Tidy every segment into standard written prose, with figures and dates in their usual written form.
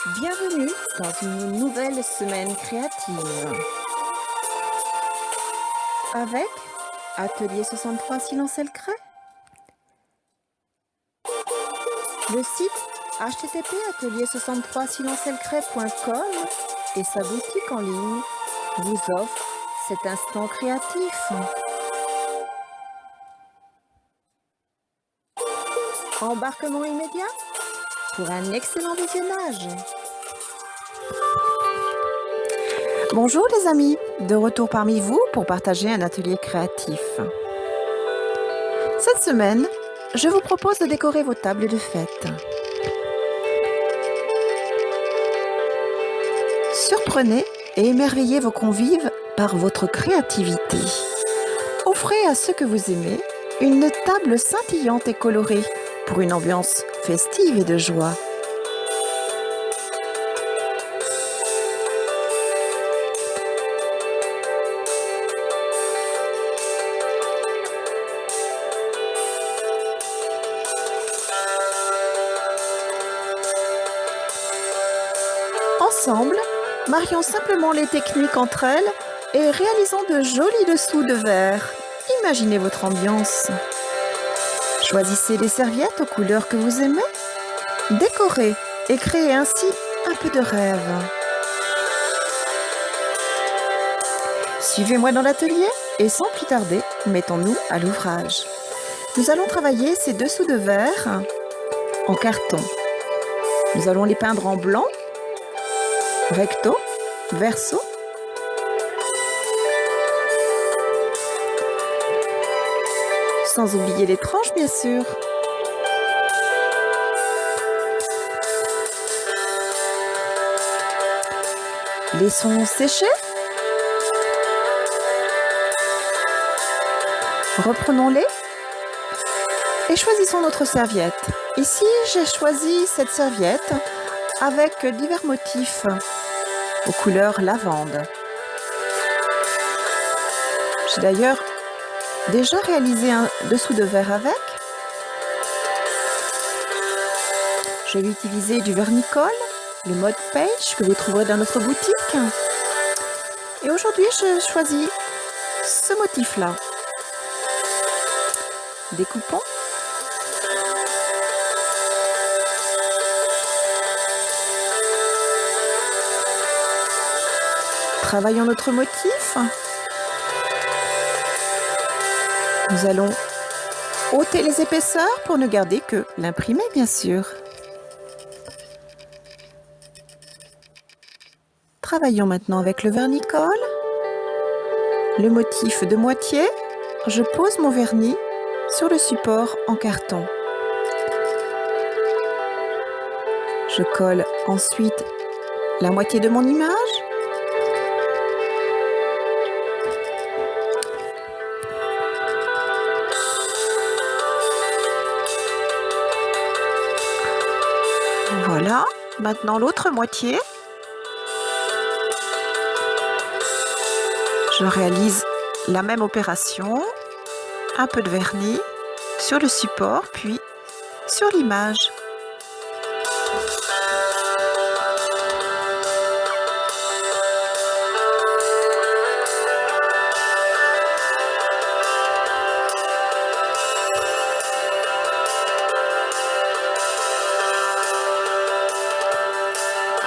Bienvenue dans une nouvelle semaine créative avec Atelier 63 Silence et le Crêt, le site http://atelier63silenceelcret.com et sa boutique en ligne vous offrent cet instant créatif. Embarquement immédiat pour un excellent visionnage. Bonjour les amis, de retour parmi vous pour partager un atelier créatif. Cette semaine, je vous propose de décorer vos tables de fête. Surprenez et émerveillez vos convives par votre créativité. Offrez à ceux que vous aimez une table scintillante et colorée pour une ambiance festive et de joie. Ensemble, marions simplement les techniques entre elles et réalisons de jolis dessous de verre. Imaginez votre ambiance. Choisissez des serviettes aux couleurs que vous aimez. Décorez et créez ainsi un peu de rêve. Suivez-moi dans l'atelier et sans plus tarder, mettons-nous à l'ouvrage. Nous allons travailler ces dessous de verre en carton. Nous allons les peindre en blanc, recto, verso, sans oublier les tranches bien sûr. Laissons sécher. Reprenons-les et choisissons notre serviette. Ici, j'ai choisi cette serviette avec divers motifs aux couleurs lavande. J'ai d'ailleurs déjà réalisé un dessous de verre avec. Je vais utiliser du vernicole, le mode page que vous trouverez dans notre boutique. Et aujourd'hui, je choisis ce motif-là. Découpons. Travaillons notre motif. Nous allons ôter les épaisseurs pour ne garder que l'imprimé, bien sûr. Travaillons maintenant avec le vernicole. Le motif de moitié, je pose mon vernis sur le support en carton. Je colle ensuite la moitié de mon image. Voilà, maintenant l'autre moitié. Je réalise la même opération, un peu de vernis sur le support, puis sur l'image.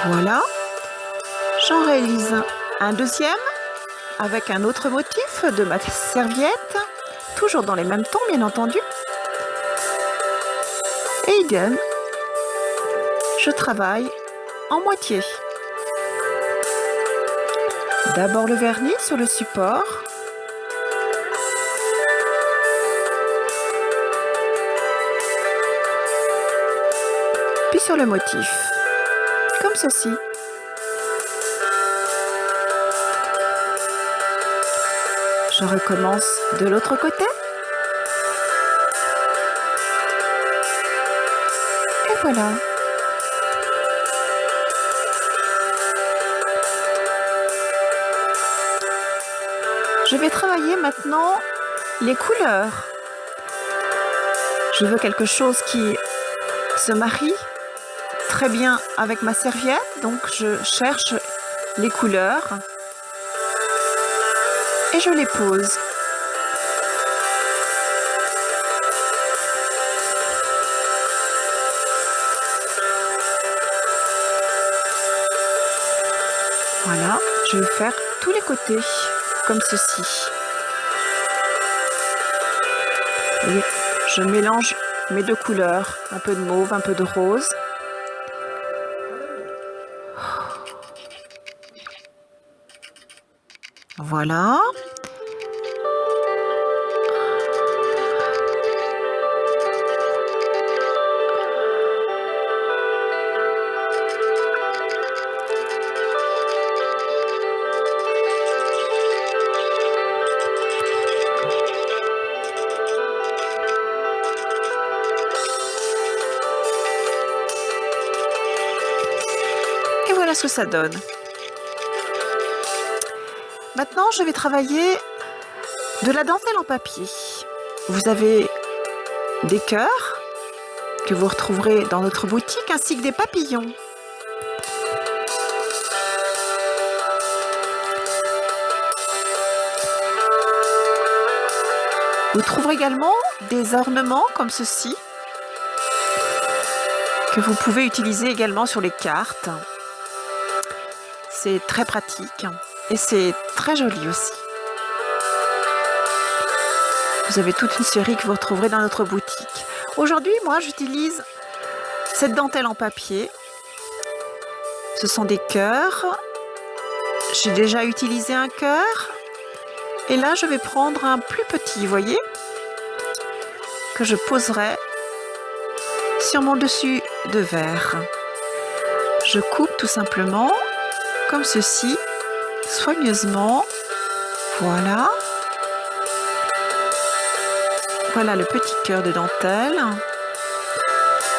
Voilà, j'en réalise un deuxième avec un autre motif de ma serviette, toujours dans les mêmes tons bien entendu. Et idem, je travaille en moitié. D'abord le vernis sur le support. Puis sur le motif, comme ceci. Je recommence de l'autre côté. Et voilà. Je vais travailler maintenant les couleurs. Je veux quelque chose qui se marie très bien avec ma serviette, donc je cherche les couleurs et je les pose. Voilà, je vais faire tous les côtés, comme ceci. Et je mélange mes deux couleurs, un peu de mauve, un peu de rose. Voilà. Et voilà ce que ça donne. Maintenant, je vais travailler de la dentelle en papier. Vous avez des cœurs que vous retrouverez dans notre boutique ainsi que des papillons. Vous trouverez également des ornements comme ceci que vous pouvez utiliser également sur les cartes. C'est très pratique et c'est très joli aussi. Vous avez toute une série que vous retrouverez dans notre boutique. Aujourd'hui, moi, j'utilise cette dentelle en papier. Ce sont des cœurs. J'ai déjà utilisé un cœur. Et là, je vais prendre un plus petit, vous voyez, que je poserai sur mon dessus de verre. Je coupe tout simplement comme ceci, soigneusement. Voilà. Voilà le petit cœur de dentelle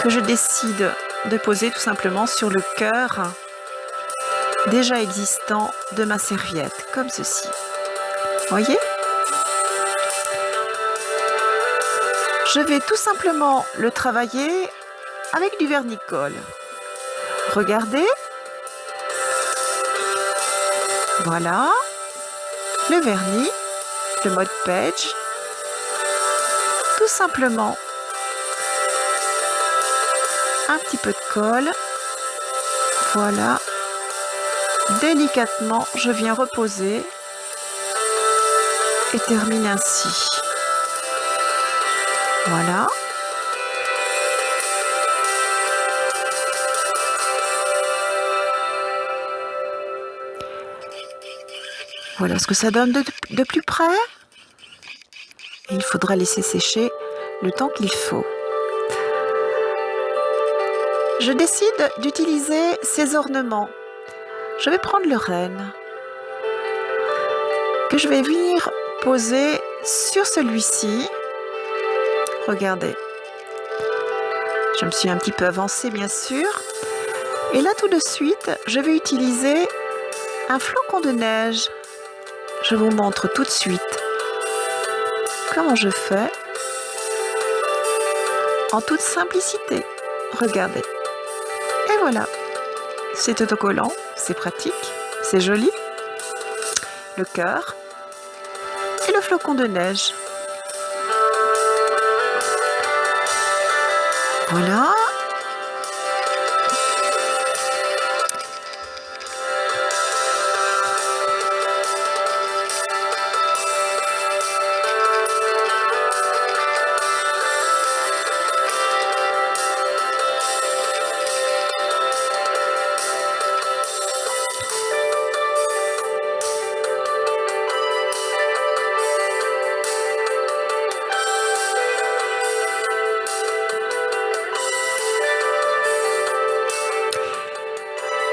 que je décide de poser tout simplement sur le cœur déjà existant de ma serviette, comme ceci. Voyez? Je vais tout simplement le travailler avec du vernis-colle. Regardez. Voilà. Le vernis, le Mod Page. Tout simplement un petit peu de colle. Voilà. Délicatement, je viens reposer et termine ainsi. Voilà. Voilà ce que ça donne de plus près. Et il faudra laisser sécher le temps qu'il faut. Je décide d'utiliser ces ornements. Je vais prendre le renne que je vais venir poser sur celui-ci. Regardez. Je me suis un petit peu avancée, bien sûr. Et là, tout de suite, je vais utiliser un flocon de neige. Je vous montre tout de suite comment je fais en toute simplicité. Regardez. Et voilà. C'est autocollant, c'est pratique, c'est joli. Le cœur et le flocon de neige. Voilà.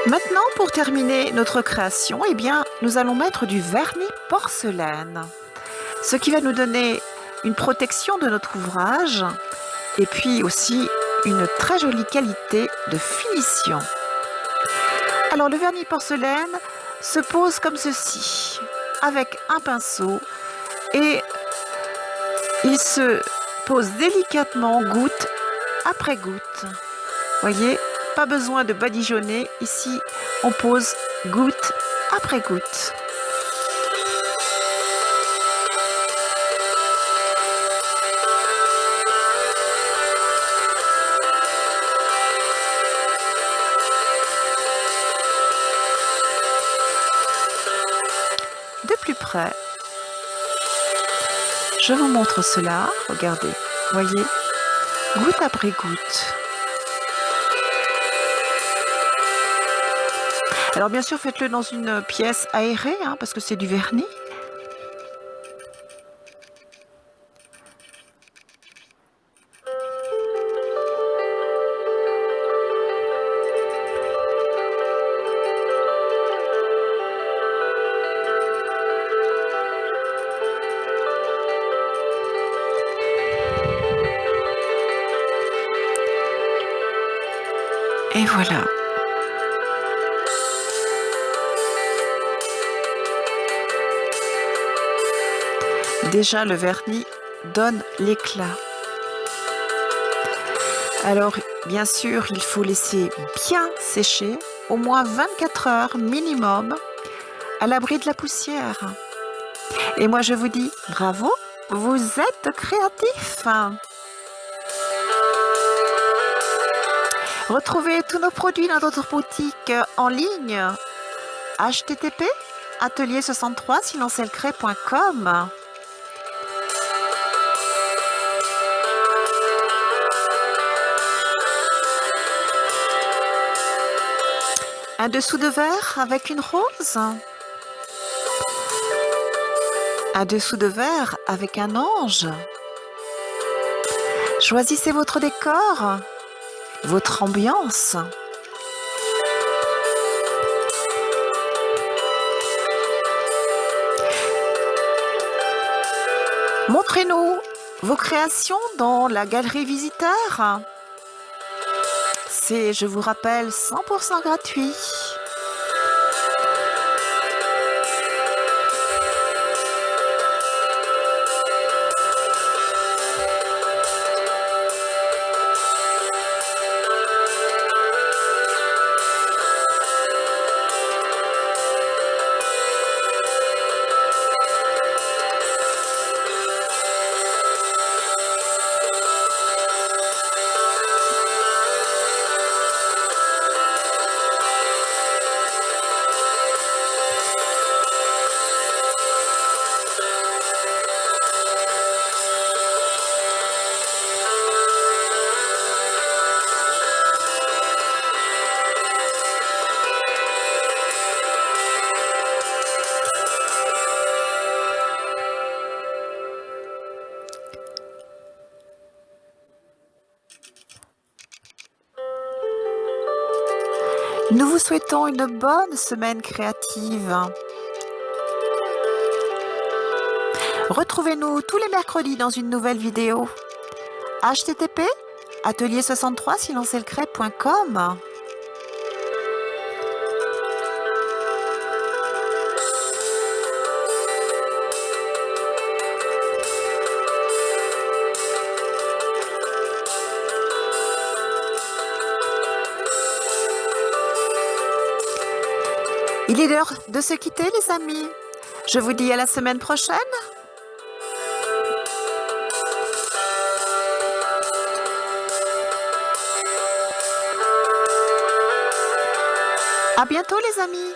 Maintenant, pour terminer notre création, eh bien, nous allons mettre du vernis porcelaine, ce qui va nous donner une protection de notre ouvrage et puis aussi une très jolie qualité de finition. Alors, le vernis porcelaine se pose comme ceci, avec un pinceau, et il se pose délicatement goutte après goutte. Voyez, pas besoin de badigeonner. Ici, on pose goutte après goutte. De plus près, je vous montre cela. Regardez, voyez, goutte après goutte. Alors bien sûr, faites-le dans une pièce aérée, hein, parce que c'est du vernis. Et voilà. Déjà, le vernis donne l'éclat. Alors, bien sûr, il faut laisser bien sécher, au moins 24 heures minimum, à l'abri de la poussière. Et moi, je vous dis bravo, vous êtes créatifs. Retrouvez tous nos produits dans notre boutique en ligne. http://atelier63silencelcré.com. Un dessous de verre avec une rose. Un dessous de verre avec un ange. Choisissez votre décor, votre ambiance. Montrez-nous vos créations dans la galerie visiteur. C'est, je vous rappelle, 100% gratuit. Nous vous souhaitons une bonne semaine créative. Retrouvez-nous tous les mercredis dans une nouvelle vidéo. http://atelier63silencelcré.com. Il est l'heure de se quitter, les amis. Je vous dis à la semaine prochaine. À bientôt, les amis.